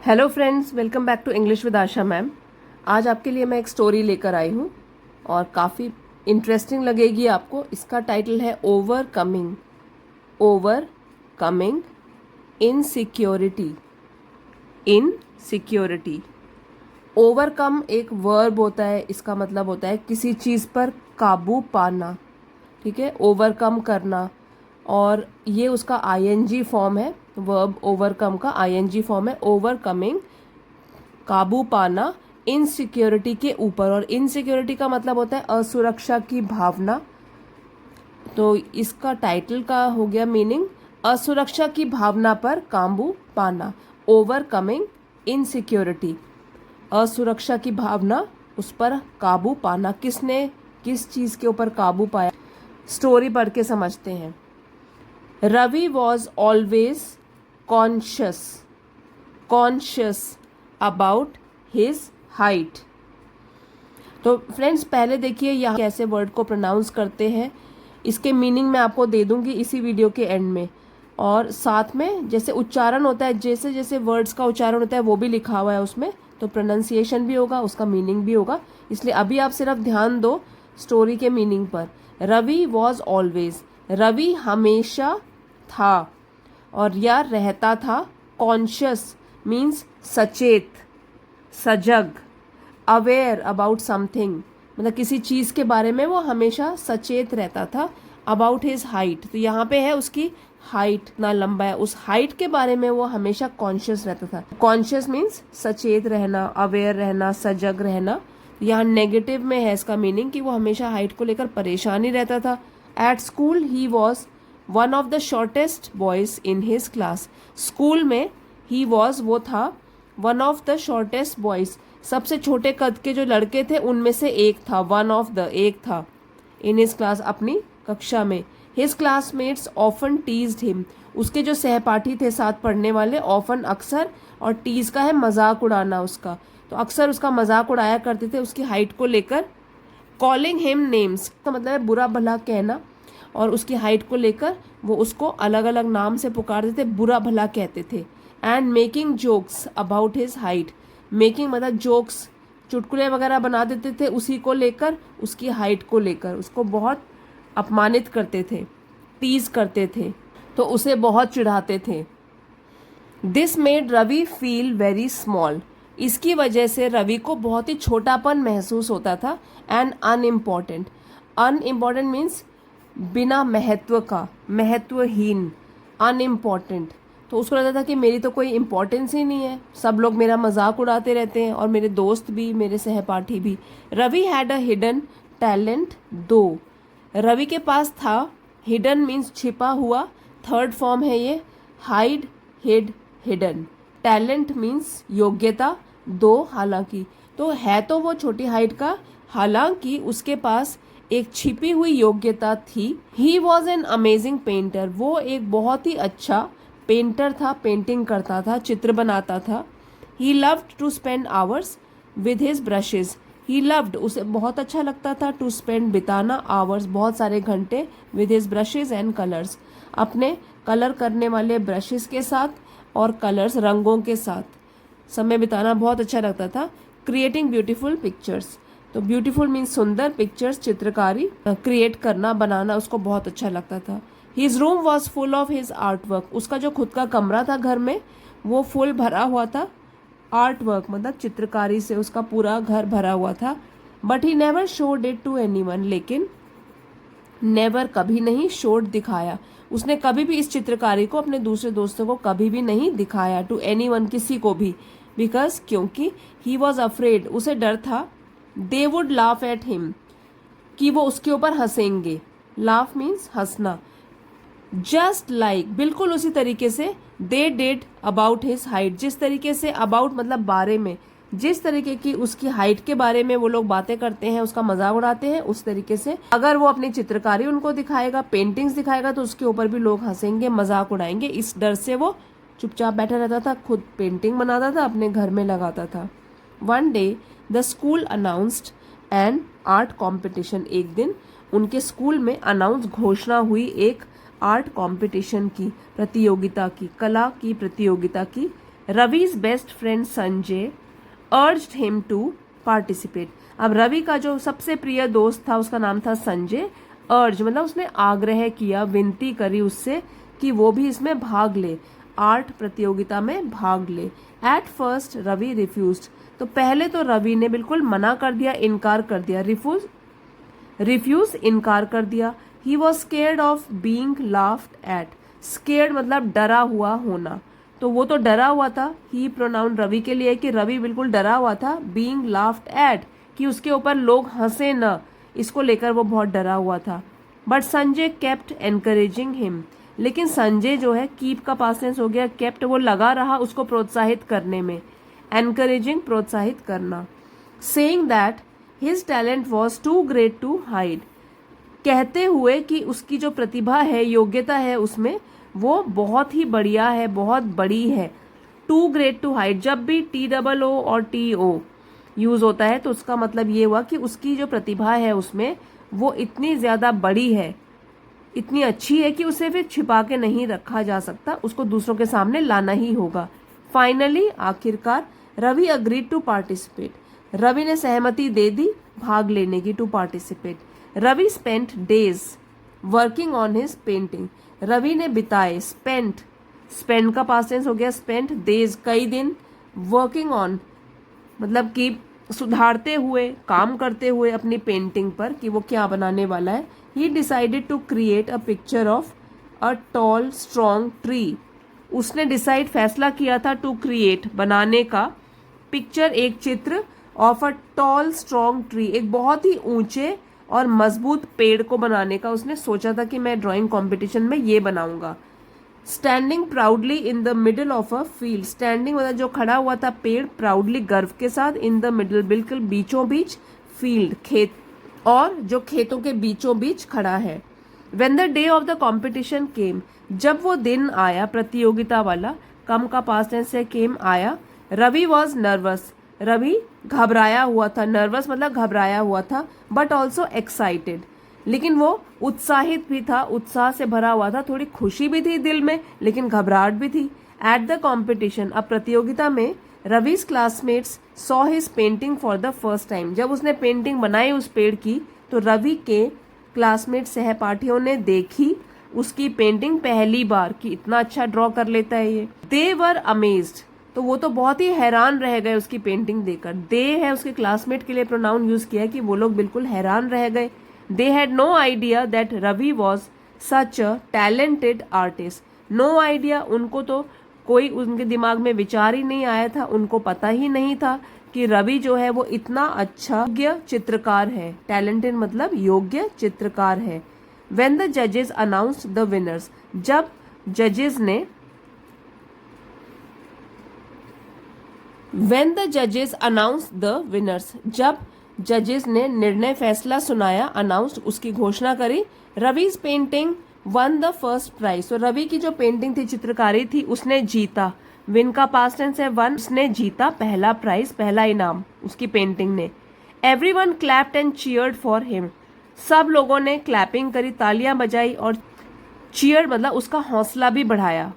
Hello friends, welcome back to English with Asha ma'am. आज आपके लिए मैं एक स्टोरी लेकर आई हूँ और काफ़ी इंटरेस्टिंग लगेगी आपको। इसका टाइटल है overcoming. Overcoming insecurity. Insecurity. Overcome एक वर्ब होता है, इसका मतलब होता है किसी चीज़ पर काबू पाना। ठीक है, ओवरकम करना। और ये उसका आईएनजी फॉर्म है। वर्ब ओवरकम का आईएनजी फॉर्म है। ओवरकमिंग, काबू पाना इनसिक्योरिटी के ऊपर। और इनसिक्योरिटी का मतलब होता है असुरक्षा की भावना। तो इसका टाइटल का हो गया मीनिंग असुरक्षा की भावना पर काबू पाना। ओवरकमिंग इनसिक्योरिटी, असुरक्षा की भावना, उस पर काबू पाना। किसने किस चीज के ऊपर काबू पाया, स्टोरी पढ़ के समझते हैं। Ravi was always conscious conscious about his height. तो फ्रेंड्स, पहले देखिए यहाँ कैसे वर्ड को प्रोनाउंस करते हैं। इसके मीनिंग मैं आपको दे दूंगी इसी वीडियो के एंड में। और साथ में जैसे उच्चारण होता है, जैसे जैसे वर्ड्स का उच्चारण होता है वो भी लिखा हुआ है उसमें। तो प्रोनाउंसिएशन भी होगा, उसका मीनिंग भी होगा। इसलिए अभी आप सिर्फ ध्यान दो स्टोरी के मीनिंग पर। रवि वॉज ऑलवेज, रवि हमेशा था और या रहता था। कॉन्शियस मीन्स सचेत, सजग। अवेयर अबाउट समथिंग, मतलब किसी चीज के बारे में वो हमेशा सचेत रहता था। अबाउट हिज हाइट, तो यहाँ पे है उसकी हाइट, ना लंबा है, उस हाइट के बारे में वो हमेशा कॉन्शियस रहता था। कॉन्शियस मीन्स सचेत रहना, अवेयर रहना, सजग रहना। यहाँ नेगेटिव में है इसका मीनिंग कि वो हमेशा हाइट को लेकर परेशान ही रहता था। At school he was one of the shortest boys in his class. School में ही वॉज, वो था, one of the shortest boys, सबसे छोटे कद के जो लड़के थे उनमें से एक था। वन ऑफ द, एक था। इन हिज क्लास, अपनी कक्षा में। His classmates often teased him, उसके जो सहपाठी थे साथ पढ़ने वाले, ऑफन अक्सर, और टीज का है मजाक उड़ाना उसका, तो अक्सर उसका मजाक उड़ाया करते थे उसकी हाइट को लेकर। कॉलिंग हिम नेम्स का मतलब है बुरा भला कहना, और उसकी हाइट को लेकर वो उसको अलग अलग नाम से पुकारते थे, बुरा भला कहते थे। And making jokes about his height, making मतलब जोक्स, चुटकुले वगैरह बना देते थे उसी को लेकर, उसकी हाइट को लेकर उसको बहुत अपमानित करते थे, टीज करते थे, तो उसे बहुत चिढ़ाते थे। This made Ravi feel very small, इसकी वजह से रवि को बहुत ही छोटापन महसूस होता था। एंड अनइम्पॉर्टेंट, अनइम्पॉर्टेंट मीन्स बिना महत्व का, महत्वहीन, अनइम्पॉर्टेंट। तो उसको लगता था कि मेरी तो कोई इम्पोर्टेंस ही नहीं है, सब लोग मेरा मजाक उड़ाते रहते हैं, और मेरे दोस्त भी, मेरे सहपाठी भी। Ravi had a hidden talent though, Ravi के पास था, हिडन मीन्स छिपा हुआ, थर्ड फॉर्म है ये, hide, hid, hidden. Talent means योग्यता, दो हालांकि, तो है तो वो छोटी हाइट का, हालांकि उसके पास एक छिपी हुई योग्यता थी। He was an amazing painter, वो एक बहुत ही अच्छा पेंटर था, पेंटिंग करता था, चित्र बनाता था। He loved to spend hours with his brushes, he loved, उसे बहुत अच्छा लगता था, टू स्पेंड, बिताना, आवर्स, बहुत सारे घंटे, with his brushes and colours, अपने कलर करने वाले ब्रशेस के साथ और कलर्स, रंगों के साथ समय बिताना बहुत अच्छा लगता था। क्रिएटिंग ब्यूटीफुल पिक्चर्स, तो ब्यूटीफुल मीन्स सुंदर, पिक्चर्स क्रिएट करना, बनाना उसको बहुत अच्छा लगता था। His room was full of his art work, उसका जो खुद का कमरा था घर में वो फुल भरा हुआ था आर्ट वर्क, मतलब चित्रकारी से उसका पूरा घर भरा हुआ था। But he never showed it to anyone, लेकिन नेवर कभी नहीं, शोड दिखाया, उसने कभी भी इस चित्रकारी को अपने दूसरे दोस्तों को कभी भी नहीं दिखाया, टू एनीवन, किसी को भी। बिकॉज, क्योंकि, ही वॉज अफ्रेड, उसे डर था, they would laugh at him, कि वो उसके ऊपर हंसेंगे। लाफ मीन्स हंसना। जस्ट लाइक, बिल्कुल उसी तरीके से, they did about his height, जिस तरीके से, अबाउट मतलब बारे में, जिस तरीके की उसकी हाइट के बारे में वो लोग बातें करते हैं, उसका मजाक उड़ाते हैं, उस तरीके से अगर वो अपनी चित्रकारी उनको दिखाएगा, पेंटिंग्स दिखाएगा, तो उसके ऊपर भी लोग हंसेंगे, मजाक उड़ाएंगे। इस डर से वो चुपचाप बैठा रहता था, खुद पेंटिंग बनाता था, अपने घर में लगाता था। One day the school announced an art competition, एक दिन उनके स्कूल में अनाउंस, घोषणा हुई एक आर्ट कॉम्पिटिशन की, प्रतियोगिता की, कला की प्रतियोगिता की। Ravi's best friend Sanjay urged him to participate. अब रवि का जो सबसे प्रिय दोस्त था उसका नाम था संजय। अर्ज मतलब उसने आग्रह किया, विनती करी उससे कि वो भी इसमें भाग ले, आर्ट प्रतियोगिता में भाग ले। एट फर्स्ट रवि रिफ्यूज्ड, तो पहले तो रवि ने बिल्कुल मना कर दिया, इनकार कर दिया। रिफ्यूज इनकार कर दिया। He was scared of being laughed eight, scared मतलब डरा हुआ होना, तो वो तो डरा हुआ था। ही प्रोनाउन रवि के लिए कि रवि बिल्कुल डरा हुआ था। बींग लाफ्ड एट कि उसके ऊपर लोग हंसे न, इसको लेकर वो बहुत डरा हुआ था। But Sanjay kept encouraging him, लेकिन संजय जो है, कीप का पास्ट टेंस हो गया, केप्ट वो लगा रहा उसको प्रोत्साहित करने में। एनकरेजिंग प्रोत्साहित करना। Saying that his talent was too great to hide, कहते हुए कि उसकी जो प्रतिभा है, योग्यता है उसमें, वो बहुत ही बढ़िया है, बहुत बड़ी है। टू ग्रेट टू हाइड, जब भी TOO और TO यूज होता है तो उसका मतलब ये हुआ कि उसकी जो प्रतिभा है उसमें वो इतनी ज्यादा बड़ी है, इतनी अच्छी है कि उसे फिर छिपा के नहीं रखा जा सकता, उसको दूसरों के सामने लाना ही होगा। फाइनली आखिरकार Ravi agreed to participate, Ravi ने सहमति दे दी भाग लेने की, to participate. Ravi spent days working on his painting, Ravi ने बिताए, स्पेंड का पास्ट टेंस हो गया स्पेंट, डेज कई दिन, वर्किंग ऑन मतलब कि सुधारते हुए, काम करते हुए अपनी पेंटिंग पर कि वो क्या बनाने वाला है। He decided to create a picture of a tall strong tree, उसने डिसाइड फैसला किया था टू क्रिएट बनाने का, पिक्चर एक चित्र, of a tall strong tree एक बहुत ही ऊंचे और मजबूत पेड़ को बनाने का उसने सोचा था कि मैं ड्राइंग कंपटीशन में ये बनाऊंगा। Standing proudly in the middle of a field, standing मतलब जो खड़ा हुआ था पेड़, प्राउडली गर्व के साथ, इन द मिडल बिल्कुल बीचों बीच, फील्ड खेत, और जो खेतों के बीचों बीच खड़ा है। When the day of the competition came, जब वो दिन आया प्रतियोगिता वाला, कम का पास्ट टेंस से केम आया। रवि वॉज नर्वस, रवि घबराया हुआ था, नर्वस मतलब घबराया हुआ था, बट ऑल्सो एक्साइटेड, लेकिन वो उत्साहित भी था, उत्साह से भरा हुआ था, थोड़ी खुशी भी थी दिल में लेकिन घबराहट भी थी। एट द कॉम्पिटिशन, अब प्रतियोगिता में, Ravi's classmates saw his painting for the first time, जब उसने पेंटिंग बनाई उस पेड़ की तो रवि के क्लासमेट सहपाठियों ने देखी उसकी पेंटिंग पहली बार कि इतना अच्छा ड्रॉ कर लेता है ये। दे वर अमेज्ड, तो वो तो बहुत ही हैरान रह गए उसकी पेंटिंग देखकर। दे है उसके क्लासमेट के लिए प्रोनाउन यूज किया कि वो लोग बिल्कुल हैरान रह गए। They had no idea that Ravi was such a talented artist, no idea, उनको तो कोई उनके दिमाग में विचार ही नहीं आया था, उनको पता ही नहीं था कि रवि जो है वो इतना अच्छा योग्य चित्रकार है। टैलेंटेड मतलब योग्य चित्रकार है। व्हेन द जजेस अनाउंस्ड द विनर्स, जब जजेस ने, व्हेन द जजेस अनाउंस्ड द विनर्स, जब जजेस ने निर्णय फैसला सुनाया, अनाउंस्ड उसकी घोषणा करी। Ravi's painting won the first prize, तो रवि की जो पेंटिंग थी, चित्रकारी थी, उसने जीता। विन का पास्ट टेंस है वन, उसने जीता पहला प्राइज, पहला इनाम उसकी पेंटिंग ने। Everyone clapped and cheered for him, सब लोगों ने क्लैपिंग करी, तालियां बजाई, और चीयर मतलब उसका हौसला भी बढ़ाया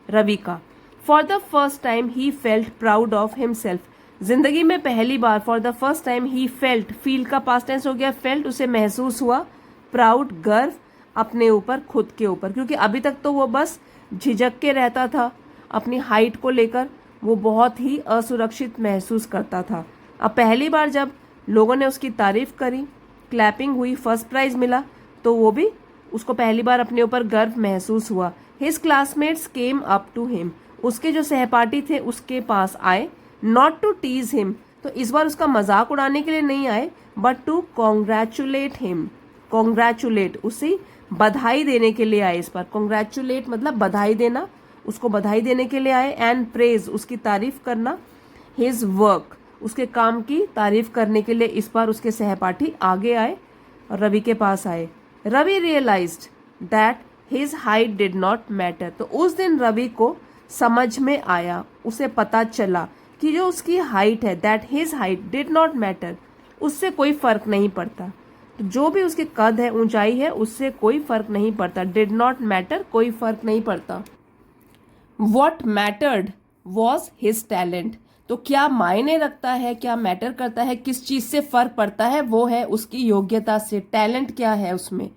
रवि का। For the first time he felt proud of himself, जिंदगी में पहली बार, for the first time he felt, feel का पास्ट टेंस हो गया फेल्ट, उसे महसूस हुआ, प्राउड गर्व अपने ऊपर, खुद के ऊपर, क्योंकि अभी तक तो वो बस झिझक के रहता था अपनी हाइट को लेकर, वो बहुत ही असुरक्षित महसूस करता था। अब पहली बार जब लोगों ने उसकी तारीफ करी, क्लैपिंग हुई, फर्स्ट प्राइज मिला, तो वो भी उसको पहली बार अपने ऊपर गर्व महसूस हुआ। His classmates came up to him, उसके जो सहपाठी थे उसके पास आए। नॉट टू टीज हिम, तो इस बार उसका मजाक उड़ाने के लिए नहीं आए, but to congratulate him, congratulate उसे बधाई देने के लिए आए। इस बार कॉन्ग्रेचुलेट मतलब बधाई देना, उसको बधाई देने के लिए आए। एंड प्रेज उसकी तारीफ करना, हिज वर्क उसके काम की तारीफ करने के लिए इस बार उसके सहपाठी आगे आए और रवि के पास आए। Ravi realised that his height did not matter, तो उस दिन रवि को समझ में आया, उसे पता चला कि जो उसकी हाइट है, that his height did not matter, उससे कोई फर्क नहीं पड़ता। तो जो भी उसके कद है, ऊंचाई है, उससे कोई फर्क नहीं पड़ता। डिड नॉट मैटर, कोई फर्क नहीं पड़ता। What mattered was his talent. तो क्या मायने रखता है, क्या मैटर करता है, किस चीज से फर्क पड़ता है, वो है उसकी योग्यता से, टैलेंट क्या है उसमें,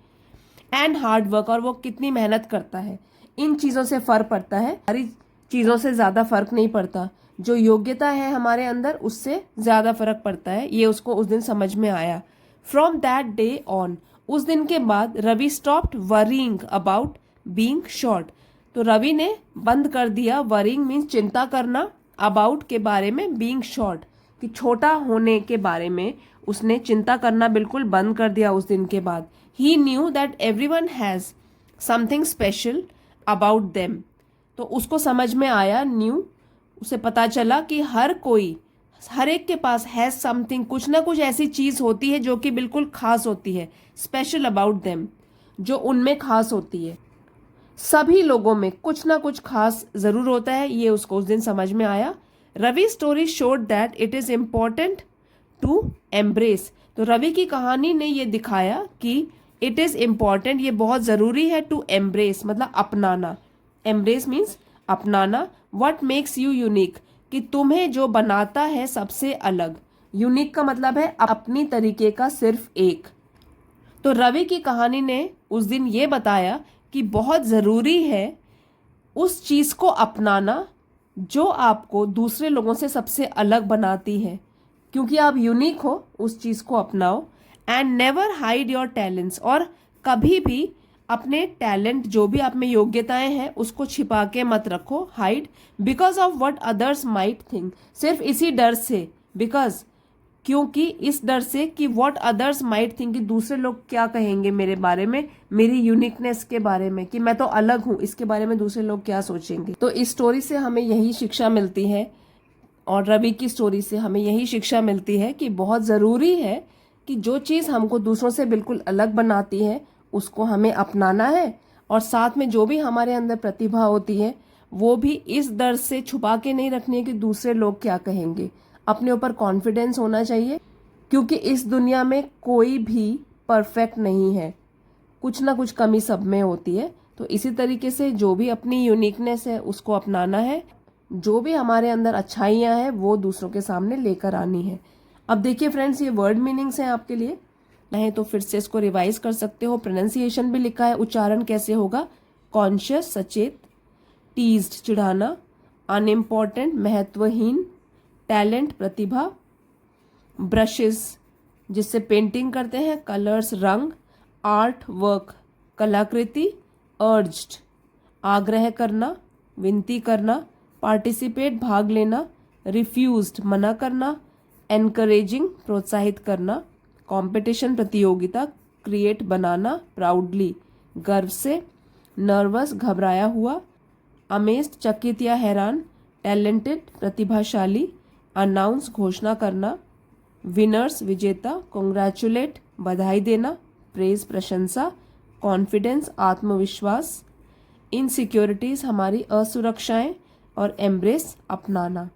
एंड हार्ड वर्क, और वो कितनी मेहनत करता है, इन चीजों से फर्क पड़ता है। सारी चीजों से ज्यादा फर्क नहीं पड़ता, जो योग्यता है हमारे अंदर उससे ज्यादा फर्क पड़ता है। ये उसको उस दिन समझ में आया। फ्रॉम दैट डे ऑन, उस दिन के बाद Ravi stopped worrying about being short. तो रवि ने बंद कर दिया, वरीइंग मीन्स चिंता करना, अबाउट के बारे में, बीइंग शॉर्ट कि छोटा होने के बारे में उसने चिंता करना बिल्कुल बंद कर दिया उस दिन के बाद। He knew that everyone has something special about them. तो उसको समझ में आया, न्यू, उसे पता चला कि हर एक के पास हैज समथिंग, कुछ ना कुछ ऐसी चीज होती है जो कि बिल्कुल खास होती है, स्पेशल अबाउट देम, जो उनमें खास होती है। सभी लोगों में कुछ ना कुछ खास जरूर होता है, ये उसको उस दिन समझ में आया। Ravi story showed that it is important to embrace. तो रवि की कहानी ने ये दिखाया कि इट इज इम्पॉर्टेंट, ये बहुत जरूरी है, टू एम्ब्रेस मतलब अपनाना, एम्ब्रेस मीन्स अपनाना, व्हाट मेक्स यू यूनिक, कि तुम्हें जो बनाता है सबसे अलग, यूनिक का मतलब है अपनी तरीके का सिर्फ एक। तो रवि की कहानी ने उस दिन ये बताया कि बहुत ज़रूरी है उस चीज़ को अपनाना जो आपको दूसरे लोगों से सबसे अलग बनाती है, क्योंकि आप यूनिक हो, उस चीज़ को अपनाओ। And never hide your talents, और कभी भी अपने टैलेंट, जो भी आप में योग्यताएं हैं, उसको छिपा के मत रखो, hide, because of what others might think, सिर्फ इसी डर से, बिकॉज क्योंकि इस डर से कि व्हाट अदर्स माइट थिंक, कि दूसरे लोग क्या कहेंगे मेरे बारे में, मेरी यूनिकनेस के बारे में, कि मैं तो अलग हूं, इसके बारे में दूसरे लोग क्या सोचेंगे। तो इस स्टोरी से हमें यही शिक्षा मिलती है, और रवि की स्टोरी से हमें यही शिक्षा मिलती है कि बहुत ज़रूरी है कि जो चीज़ हमको दूसरों से बिल्कुल अलग बनाती है उसको हमें अपनाना है, और साथ में जो भी हमारे अंदर प्रतिभा होती है वो भी इस डर से छुपा के नहीं रखनी है कि दूसरे लोग क्या कहेंगे। अपने ऊपर कॉन्फिडेंस होना चाहिए, क्योंकि इस दुनिया में कोई भी परफेक्ट नहीं है, कुछ ना कुछ कमी सब में होती है। तो इसी तरीके से जो भी अपनी यूनिकनेस है उसको अपनाना है, जो भी हमारे अंदर अच्छाइयाँ हैं वो दूसरों के सामने लेकर आनी है। अब देखिए फ्रेंड्स, ये वर्ड मीनिंग्स हैं आपके लिए, नहीं तो फिर से इसको रिवाइज कर सकते हो। प्रोनाउंसिएशन भी लिखा है, उच्चारण कैसे होगा, कॉन्शियस सचेत, टीज्ड चिढ़ाना, अनइम्पॉर्टेंट महत्वहीन, टैलेंट प्रतिभा, ब्रशेस जिससे पेंटिंग करते हैं, कलर्स रंग, आर्ट वर्क कलाकृति, अर्ज्ड आग्रह करना, विनती करना, पार्टिसिपेट भाग लेना, रिफ्यूज्ड मना करना, एनकरेजिंग प्रोत्साहित करना, कंपटीशन प्रतियोगिता, क्रिएट बनाना, प्राउडली गर्व से, नर्वस घबराया हुआ, अमेज्ड चकित या हैरान, टैलेंटेड प्रतिभाशाली, अनाउंस घोषणा करना, विनर्स विजेता, कॉन्ग्रेचुलेट बधाई देना, प्रेज प्रशंसा, कॉन्फिडेंस आत्मविश्वास, इनसिक्योरिटीज हमारी असुरक्षाएं, और एम्ब्रेस अपनाना।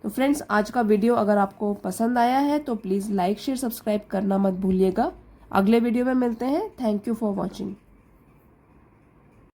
तो फ्रेंड्स, आज का वीडियो अगर आपको पसंद आया है तो प्लीज़ लाइक शेयर सब्सक्राइब करना मत भूलिएगा। अगले वीडियो में मिलते हैं। Thank you for watching.